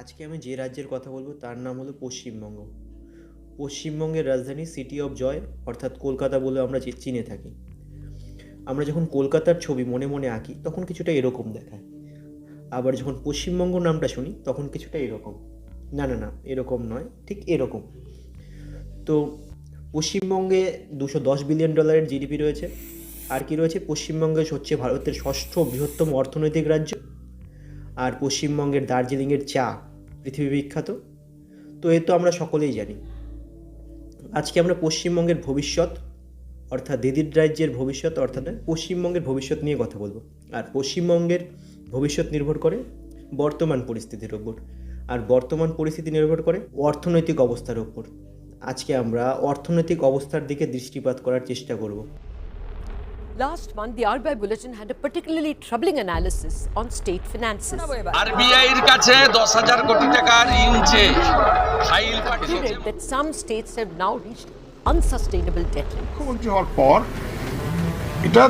আজকে আমি যে রাজ্যের কথা বলবো তার নাম হলো পশ্চিমবঙ্গ। পশ্চিমবঙ্গের রাজধানী সিটি অফ জয় অর্থাৎ কলকাতা বলে আমরা চিনে থাকি। আমরা যখন কলকাতার ছবি মনে মনে আঁকি তখন কিছুটা এরকম দেখায়, আবার যখন পশ্চিমবঙ্গ নামটা শুনি তখন কিছুটা এরকম। না না না, এরকম নয়, ঠিক এরকম। তো পশ্চিমবঙ্গে $210 বিলিয়ন জিডিপি রয়েছে। আর কি রয়েছে, পশ্চিমবঙ্গে হচ্ছে ভারতের ষষ্ঠ বৃহত্তম অর্থনৈতিক রাজ্য। আর পশ্চিমবঙ্গের দার্জিলিংয়ের চা পৃথিবী বিখ্যাত। তো এ তো আমরা সকলেই জানি। আজকে আমরা পশ্চিমবঙ্গের ভবিষ্যৎ অর্থাৎ দিদির রাজ্যের ভবিষ্যৎ অর্থাৎ পশ্চিমবঙ্গের ভবিষ্যৎ নিয়ে কথা বলবো। আর পশ্চিমবঙ্গের ভবিষ্যৎ নির্ভর করে বর্তমান পরিস্থিতির ওপর, আর বর্তমান পরিস্থিতি নির্ভর করে অর্থনৈতিক অবস্থার ওপর। আজকে আমরা অর্থনৈতিক অবস্থার দিকে দৃষ্টিপাত করার চেষ্টা করব। Last month, the RBI Bulletin had a particularly troubling analysis on state finances. RBI এর কাছে 10,000 কোটি টাকা ঋণ চেয়ে ফাইল পাঠিয়েছে। That some states have now reached unsustainable debt limits. মুখ্যমন্ত্রী হওয়ার পর এটা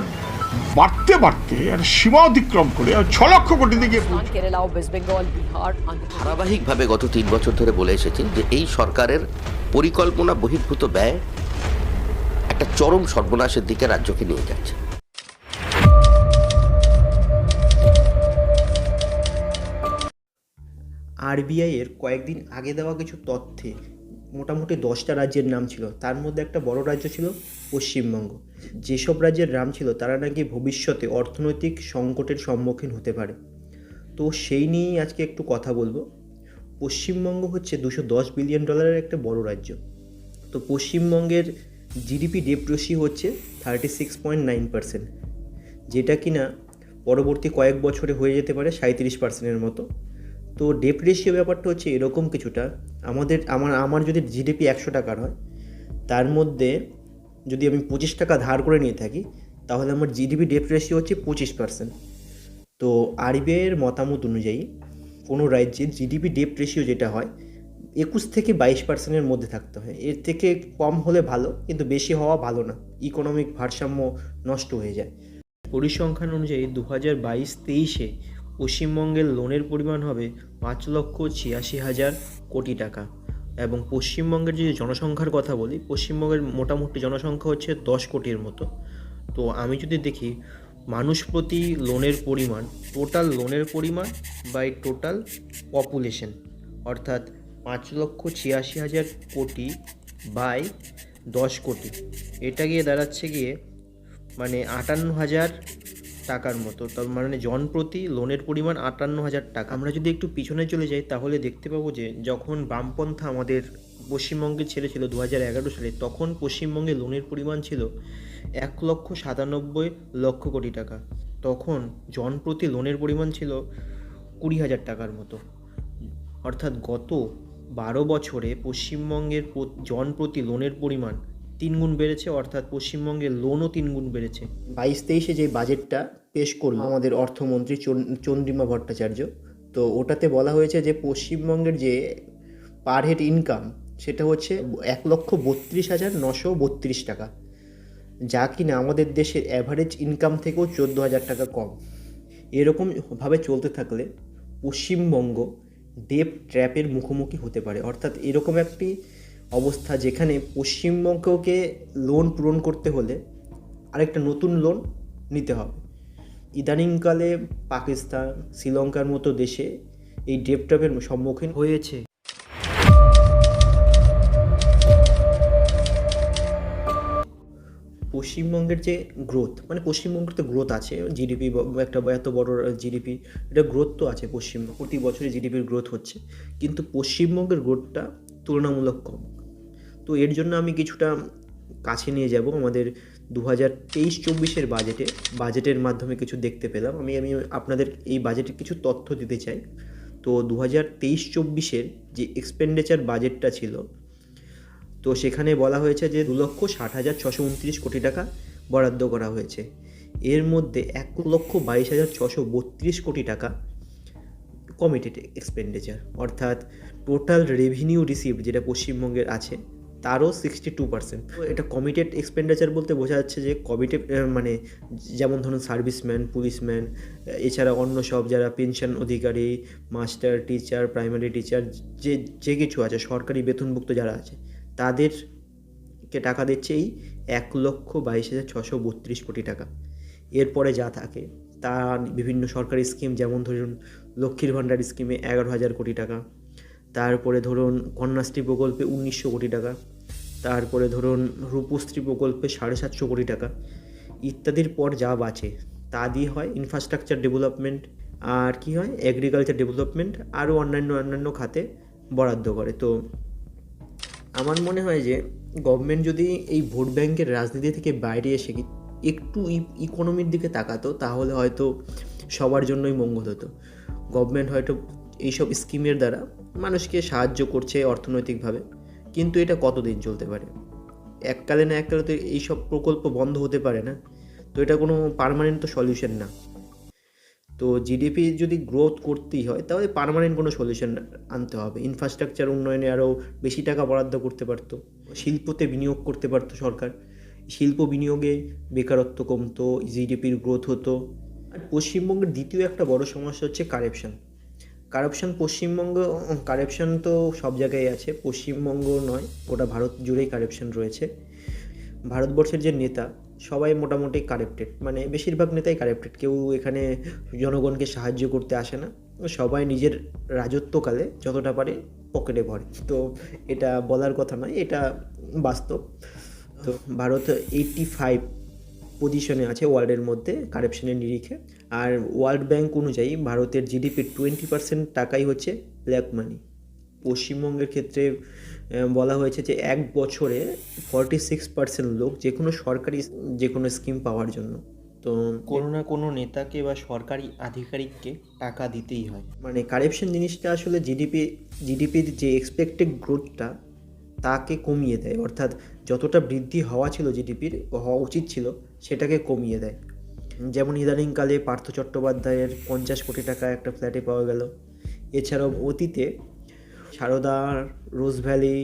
বাড়তে বাড়তে একটা সীমা অতিক্রম করে 6 লক্ষ কোটি দিকে পৌঁছে। Kerala, West Bengal, Bihar, Andhra Pradesh. ধারাবাহিকভাবে গত 3 বছর ধরে বলে এসেছি যে এই সরকারের পরিকল্পনা বহির্ভূত ব্যয় একটা চরম সর্বনাশের দিকে রাজ্যকে নিয়ে যাচ্ছে। আরবিআই এর কয়েকদিন আগে দেওয়া কিছু তথ্যে মোটামুটি 10টা রাজ্যের নাম ছিল, তার মধ্যে একটা বড় রাজ্য ছিল পশ্চিমবঙ্গ। যেসব রাজ্যের নাম ছিল তারা নাকি ভবিষ্যতে অর্থনৈতিক সংকটের সম্মুখীন হতে পারে। তো সেই নিয়েই আজকে একটু কথা বলবো। পশ্চিমবঙ্গ হচ্ছে $210 বিলিয়ন একটা বড় রাজ্য। তো পশ্চিমবঙ্গের জিডিপি ডেপ্ট রেশিও হচ্ছে 36.9%, যেটা কিনা পরবর্তী কয়েক বছরে হয়ে যেতে পারে 37%-এর মতো। তো ডেপ্ট রেশিও ব্যাপারটা হচ্ছে এরকম কিছুটা, আমার যদি জিডিপি 100 টাকার হয়, তার মধ্যে যদি আমি 25 টাকা ধার করে নিয়ে থাকি, তাহলে আমার জিডিপি ডেপ্ট রেশিও হচ্ছে 25%। তো আরবিআইয়ের মতামত অনুযায়ী কোনো রাজ্যের জিডিপি ডেপ্ট রেশিও যেটা হয় 21 থেকে 22%-এর মধ্যে থাকতে হয়। এর থেকে কম হলে ভালো, কিন্তু বেশি হওয়া ভালো না, ইকোনমিক ভারসাম্য নষ্ট হয়ে যায়। পরিসংখ্যান অনুযায়ী 2022-23-এ পশ্চিমবঙ্গের লোনের পরিমাণ হবে 5,86,000 কোটি টাকা। এবং পশ্চিমবঙ্গের যদি জনসংখ্যার কথা বলি, পশ্চিমবঙ্গের মোটামুটি জনসংখ্যা হচ্ছে 10 কোটির মতো। তো আমি যদি দেখি মানুষ প্রতি লোনের পরিমাণ, টোটাল লোনের পরিমাণ বাই টোটাল পপুলেশন, অর্থাৎ 5,86,000 কোটি বাই 10 কোটি, এটা গিয়ে দাঁড়াচ্ছে গিয়ে মানে 58,000 টাকার মতো। তার মানে জনপ্রতি লোনের পরিমাণ 58,000 টাকা। আমরা যদি একটু পিছনে চলে যাই তাহলে দেখতে পাবো যে যখন বামপন্থা আমাদের পশ্চিমবঙ্গে ছেড়েছিল 2011 সালে, তখন পশ্চিমবঙ্গে লোনের পরিমাণ ছিল 1,97,00,000 কোটি টাকা। তখন জনপ্রতি লোনের পরিমাণ ছিল 20,000 টাকার মতো। অর্থাৎ গত 12 বছরে পশ্চিমবঙ্গের জনপ্রতি লোনের পরিমাণ 3 গুণ বেড়েছে, অর্থাৎ পশ্চিমবঙ্গের লোনও 3 গুণ বেড়েছে। 22-23-এ যে বাজেটটা পেশ করলো আমাদের অর্থমন্ত্রী চন্দ্রিমা ভট্টাচার্য, তো ওটাতে বলা হয়েছে যে পশ্চিমবঙ্গের যে পার হেড ইনকাম সেটা হচ্ছে 1,32,932 টাকা, যা কিনা আমাদের দেশের অ্যাভারেজ ইনকাম থেকেও 14,000 টাকা কম। এরকমভাবে চলতে থাকলে পশ্চিমবঙ্গ ডেপ ট্র্যাপের মুখোমুখি হতে পারে। অর্থাৎ এরকম একটি অবস্থা যেখানে পশ্চিমবঙ্গকে লোন পূরণ করতে হলে আরেকটা নতুন লোন নিতে হবে। ইদানিংকালে পাকিস্তান, শ্রীলঙ্কার মতো দেশে এই ডেপ ট্র্যাপের সম্মুখীন হয়েছে। পশ্চিমবঙ্গের যে গ্রোথ, মানে পশ্চিমবঙ্গের তো গ্রোথ আছে, জিডিপি একটা এত বড় জিডিপি, এটা গ্রোথ তো আছে, পশ্চিমবঙ্গ প্রতি বছরে জিডিপির গ্রোথ হচ্ছে, কিন্তু পশ্চিমবঙ্গের গ্রোথটা তুলনামূলক কম। তো এর জন্য আমি কিছুটা কাছে নিয়ে যাব আমাদের 2023-24-এর বাজেটের মাধ্যমে কিছু দেখতে পেলাম। আমি আপনাদের এই বাজেটের কিছু তথ্য দিতে চাই। তো 2023-24-এর যে এক্সপেন্ডিচার বাজেটটা ছিল, তো সেখানে বলা হয়েছে যে 2,60,629 কোটি টাকা বরাদ্দ করা হয়েছে। এর মধ্যে 1,22,632 কোটি টাকা কমিটেড এক্সপেন্ডিচার, অর্থাৎ টোটাল রেভিনিউ রিসিভড যেটা পশ্চিমবঙ্গের আছে তারও 62%। এটা কমিটেড এক্সপেন্ডিচার বলতে বোঝা যাচ্ছে যে কমিটেড মানে যেমন ধরুন সার্ভিসম্যান, পুলিশম্যান, এছাড়া অন্য সব যারা পেনশন অধিকারী, মাস্টার, টিচার, প্রাইমারি টিচার, যে কিছু আছে সরকারি বেতনভুক্ত যারা আছে তাদেরকে টাকা দিচ্ছে এই 1,22,632 কোটি টাকা। এরপরে যা থাকে তা বিভিন্ন সরকারি স্কিম, যেমন ধরুন লক্ষ্মীর ভাণ্ডার স্কিমে 11,000 কোটি টাকা, তারপরে ধরুন কন্যাশ্রী প্রকল্পে 1,900 কোটি টাকা, তারপরে ধরুন রূপশ্রী প্রকল্পে 750 কোটি টাকা ইত্যাদির পর যা বাঁচে তা দিয়ে হয় ইনফ্রাস্ট্রাকচার ডেভেলপমেন্ট, আর কি হয় এগ্রিকালচার ডেভেলপমেন্ট, আরও অন্যান্য খাতে বরাদ্দ করে। তো আমার মনে হয় যে গভর্নমেন্ট যদি এই ভোট ব্যাংকের রাজনীতি থেকে বাইরে এসে একটু ইকোনমির দিকে তাকাতো তাহলে হয়তো সবার জন্যই মঙ্গল হতো। গভর্নমেন্ট হয়তো এইসব স্কিমের দ্বারা মানুষকে সাহায্য করছে অর্থনৈতিকভাবে, কিন্তু এটা কতদিন চলতে পারে? এককালে না এককালে তো এইসব প্রকল্প বন্ধ হতে পারে না। তো এটা কোনো পার্মানেন্ট তো সলিউশন না। তো জিডিপি যদি গ্রোথ করতেই হয় তাহলে পার্মানেন্ট কোনো সলিউশন আনতে হবে। ইনফ্রাস্ট্রাকচার উন্নয়নে আরও বেশি টাকা বরাদ্দ করতে পারতো, শিল্পতে বিনিয়োগ করতে পারতো সরকার। শিল্প বিনিয়োগে বেকারত্ব কমতো, জিডিপির গ্রোথ হতো। আর পশ্চিমবঙ্গের দ্বিতীয় একটা বড় সমস্যা হচ্ছে কারাপশন। কারাপশন তো সব জায়গায় আছে, পশ্চিমবঙ্গ নয়, গোটা ভারত জুড়েই কারাপশন রয়েছে। ভারতবর্ষের যে নেতা সবাই মোটামুটি কারাপ্টেড, মানে বেশিরভাগ নেতাই কারাপ্টেড। কেউ এখানে জনগণকে সাহায্য করতে আসে না, সবাই নিজের রাজত্বকালে যতটা পারে পকেটে ভরে। তো এটা বলার কথা নয়, এটা বাস্তব। তো ভারত 85 পজিশনে আছে ওয়ার্ল্ডের মধ্যে কারাপশনের নিরিখে। আর ওয়ার্ল্ড ব্যাংক অনুযায়ী ভারতের জিডিপির 20% টাকাই হচ্ছে ব্ল্যাক মানি। পশ্চিমবঙ্গের ক্ষেত্রে বলা হয়েছে যে এক বছরে 46% লোক যে কোনো স্কিম পাওয়ার জন্য তো কোনো না কোনো নেতাকে বা সরকারি আধিকারিককে টাকা দিতেই হয়। মানে কারাপশন জিনিসটা আসলে জিডিপির যে এক্সপেক্টেড গ্রোথটা তাকে কমিয়ে দেয়, অর্থাৎ যতটা বৃদ্ধি হওয়া উচিত ছিল সেটাকে কমিয়ে দেয়। যেমন ইদানিংকালে পার্থ চট্টোপাধ্যায়ের 50 কোটি টাকা একটা ফ্ল্যাটে পাওয়া গেল। এছাড়াও অতীতে সারদা, রোজ ভ্যালি,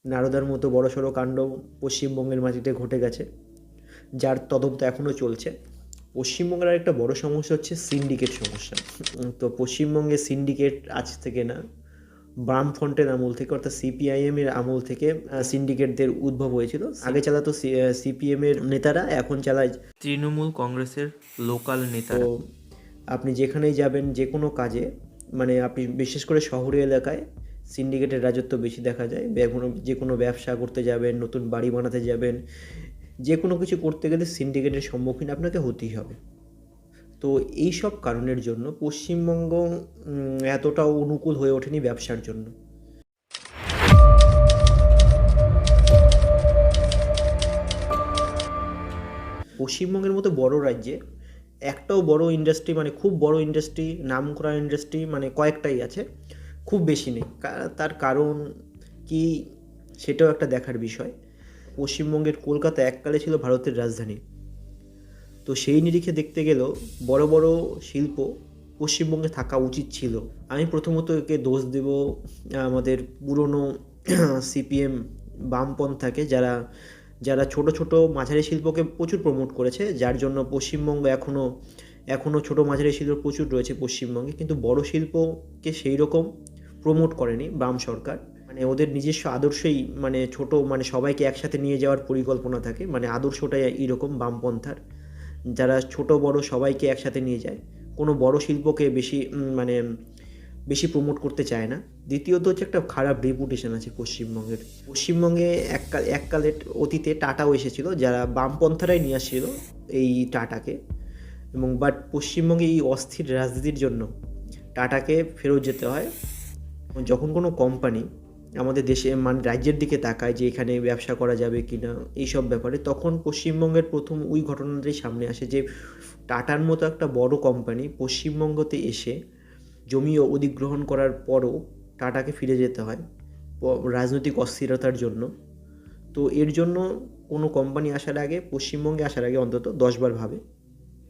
নারদার মতো বড়সড় কাণ্ড পশ্চিমবঙ্গের মাটিতে ঘটে গেছে, যার তদন্ত এখনও চলছে। পশ্চিমবঙ্গের আরেকটা বড় সমস্যা হচ্ছে সিন্ডিকেট সমস্যা। তো পশ্চিমবঙ্গে সিন্ডিকেট আজ থেকে না, বামফ্রন্টের আমল থেকে, অর্থাৎ সিপিআইএমের আমল থেকে সিন্ডিকেটদের উদ্ভব হয়েছিল। আগে চালাতো সিপিএমের নেতারা, এখন চালায় তৃণমূল কংগ্রেসের লোকাল নেতা। তো আপনি যেখানেই যাবেন যে কোনো কাজে, মানে আপনি বিশেষ করে শহরে এলাকায় সিন্ডিকেটের রাজত্ব বেশি দেখা যায়। যে কোনো ব্যবসা করতে যাবেন, নতুন বাড়ি বানাতে যাবেন, যে কোনো কিছু করতে গেলে সিন্ডিকেটের সম্মুখীন আপনাকে হতেই হবে। তো এই সব কারণের জন্য পশ্চিমবঙ্গ এতটাও অনুকূল হয়ে ওঠেনি ব্যবসার জন্য। পশ্চিমবঙ্গের মতো বড় রাজ্যে একটাও বড় ইন্ডাস্ট্রি, মানে খুব বড় ইন্ডাস্ট্রি, নামকরা ইন্ডাস্ট্রি মানে কয়েকটাই আছে, খুব বেশি নেই। তার কারণ কি সেটাও একটা দেখার বিষয়। পশ্চিমবঙ্গের কলকাতা এককালে ছিল ভারতের রাজধানী। তো সেই নিরিখে দেখতে গেলেও বড় বড় শিল্প পশ্চিমবঙ্গে থাকা উচিত ছিল। আমি প্রথমত একে দোষ দেব আমাদের পুরনো সিপিএম বামপন্থাকে, যারা ছোট ছোট মাঝারি শিল্পকে প্রচুর প্রমোট করেছে, যার জন্য পশ্চিমবঙ্গ এখনও ছোট মাঝারি শিল্প প্রচুর রয়েছে পশ্চিমবঙ্গে, কিন্তু বড় শিল্পকে সেই রকম প্রমোট করেনি বাম সরকার। মানে ওদের নিজস্ব আদর্শই, মানে সবাইকে একসাথে নিয়ে যাওয়ার পরিকল্পনা থাকে, মানে আদর্শটাই এইরকম বামপন্থার, যারা ছোট বড় সবাইকে একসাথে নিয়ে যায়, কোনো বড় শিল্পকে বেশি প্রমোট করতে চায় না। দ্বিতীয়ত হচ্ছে একটা খারাপ রেপুটেশন আছে পশ্চিমবঙ্গে এককালে অতীতে টাটাও এসেছিলো, যারা বামপন্থারাই নিয়ে আসছিল এই টাটাকে, বাট পশ্চিমবঙ্গে এই অস্থির রাজনীতির জন্য টাটাকে ফেরত যেতে হয়। যখন কোনো কোম্পানি আমাদের দেশে মানে রাজ্যের দিকে তাকায় যে এখানে ব্যবসা করা যাবে কি না এইসব ব্যাপারে, তখন পশ্চিমবঙ্গের প্রথম ওই ঘটনাটাই সামনে আসে যে টাটার মতো একটা বড় কোম্পানি পশ্চিমবঙ্গতে এসে জমি অধিগ্রহণ করার পরও টাটাকে ফিরে যেতে হয় রাজনৈতিক অস্থিরতার জন্য। তো এর জন্য কোনো কোম্পানি পশ্চিমবঙ্গে আসার আগে অন্তত 10 বার ভাবে।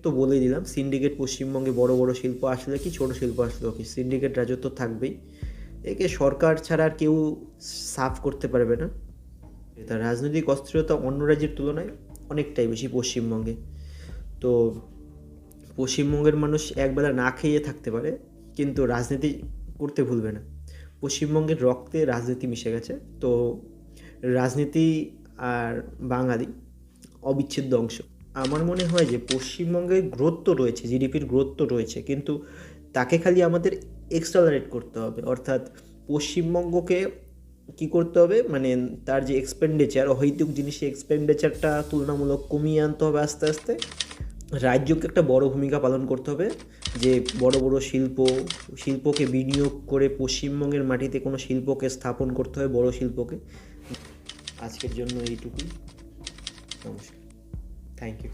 তো বলেই দিলাম, সিন্ডিকেট পশ্চিমবঙ্গে বড় বড় শিল্প আসলে কি, ছোট শিল্প আসলেও কি, সিন্ডিকেট রাজত্ব থাকবেই। একে সরকার ছাড়া আর কেউ সাফ করতে পারবে না। তার রাজনৈতিক অস্থিরতা অন্য রাজ্যের তুলনায় অনেকটাই বেশি পশ্চিমবঙ্গে। তো পশ্চিমবঙ্গের মানুষ একবেলা না খেয়ে থাকতে পারে, কিন্তু রাজনীতি করতে ভুলবে না। পশ্চিমবঙ্গের রক্তে রাজনীতি মিশে গেছে। তো রাজনীতি আর বাঙালি অবিচ্ছেদ্য অংশ। আমার মনে হয় যে পশ্চিমবঙ্গের গ্রোথ তো রয়েছে, জিডিপির গ্রোথ তো রয়েছে, কিন্তু তাকে খালি আমাদের এক্সেলারেট করতে হবে। অর্থাৎ পশ্চিমবঙ্গকে কী করতে হবে, মানে তার যে এক্সপেন্ডিচার, অহৈতুক জিনিসের এক্সপেন্ডিচারটা তুলনামূলক কমিয়ে আনতে হবে আস্তে আস্তে। রাজ্যকে একটা বড় ভূমিকা পালন করতে হবে, যে বড় বড় শিল্পকে বিনিয়োগ করে পশ্চিমবঙ্গের মাটিতে কোনো শিল্পকে স্থাপন করতে হবে, বড় শিল্পকে। আজকের জন্য এইটুকুই। নমস্কার, থ্যাংক ইউ।